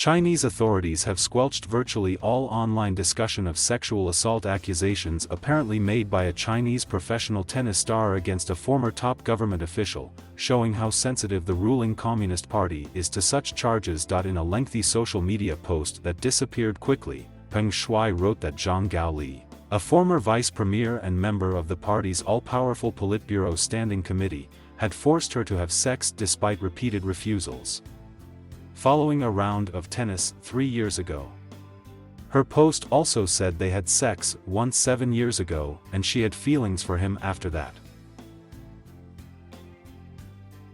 Chinese authorities have squelched virtually all online discussion of sexual assault accusations apparently made by a Chinese professional tennis star against a former top government official, showing how sensitive the ruling Communist Party is to such charges. In a lengthy social media post that disappeared quickly, Peng Shuai wrote that Zhang Gaoli, a former vice premier and member of the party's all-powerful Politburo Standing Committee, had forced her to have sex despite repeated refusals. Following a round of tennis 3 years ago. Her post also said they had sex once 7 years ago and she had feelings for him after that.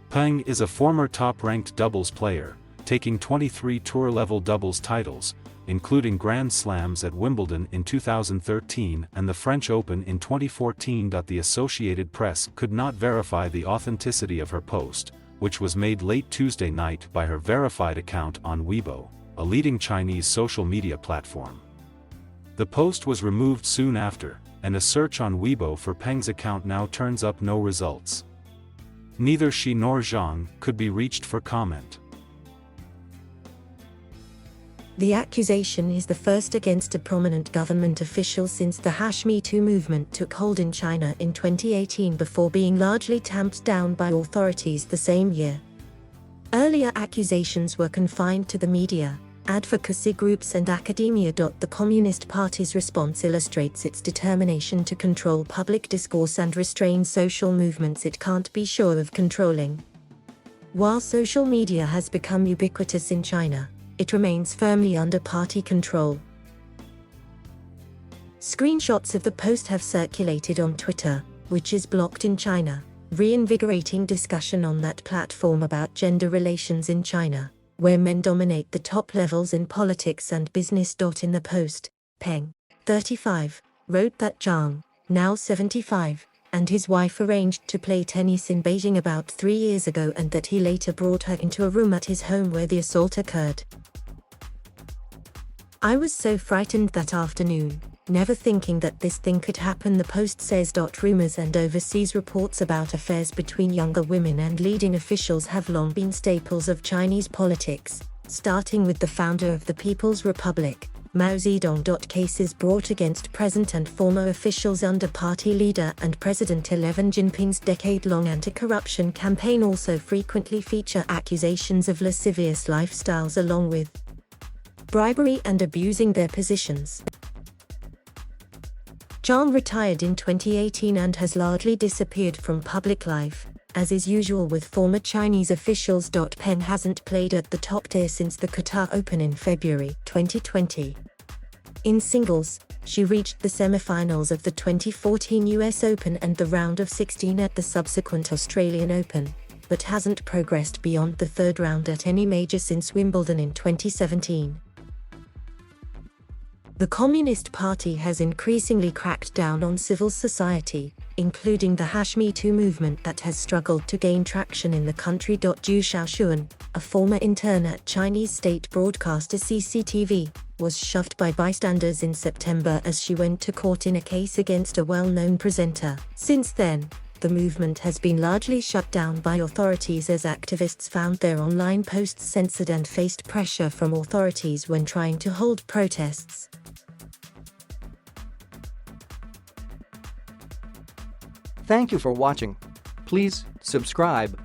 Peng is a former top-ranked doubles player, taking 23 tour-level doubles titles, including Grand Slams at Wimbledon in 2013 and the French Open in 2014. The Associated Press could not verify the authenticity of her post, which was made late Tuesday night by her verified account on Weibo, a leading Chinese social media platform. The post was removed soon after, and a search on Weibo for Peng's account now turns up no results. Neither she nor Zhang could be reached for comment. The accusation is the first against a prominent government official since the #MeToo movement took hold in China in 2018 before being largely tamped down by authorities the same year. Earlier accusations were confined to the media, advocacy groups and academia. The Communist Party's response illustrates its determination to control public discourse and restrain social movements it can't be sure of controlling. While social media has become ubiquitous in China, it remains firmly under party control. Screenshots of the post have circulated on Twitter, which is blocked in China, reinvigorating discussion on that platform about gender relations in China, where men dominate the top levels in politics and business. In the post, Peng, 35, wrote that Zhang, now 75, and his wife arranged to play tennis in Beijing about 3 years ago and that he later brought her into a room at his home where the assault occurred. "I was so frightened that afternoon, never thinking that this thing could happen," the post says. Rumors and overseas reports about affairs between younger women and leading officials have long been staples of Chinese politics, starting with the founder of the People's Republic, Mao Zedong. Cases brought against present and former officials under party leader and President Xi Jinping's decade-long anti-corruption campaign also frequently feature accusations of lascivious lifestyles along with bribery and abusing their positions. Zhang retired in 2018 and has largely disappeared from public life, as is usual with former Chinese officials. Peng hasn't played at the top tier since the Qatar Open in February 2020. In singles, she reached the semifinals of the 2014 US Open and the round of 16 at the subsequent Australian Open, but hasn't progressed beyond the third round at any major since Wimbledon in 2017. The Communist Party has increasingly cracked down on civil society, including the #MeToo movement that has struggled to gain traction in the country. Zhu Xiaoshuan, a former intern at Chinese state broadcaster CCTV, was shoved by bystanders in September as she went to court in a case against a well-known presenter. Since then, the movement has been largely shut down by authorities as activists found their online posts censored and faced pressure from authorities when trying to hold protests. Thank you for watching. Please subscribe.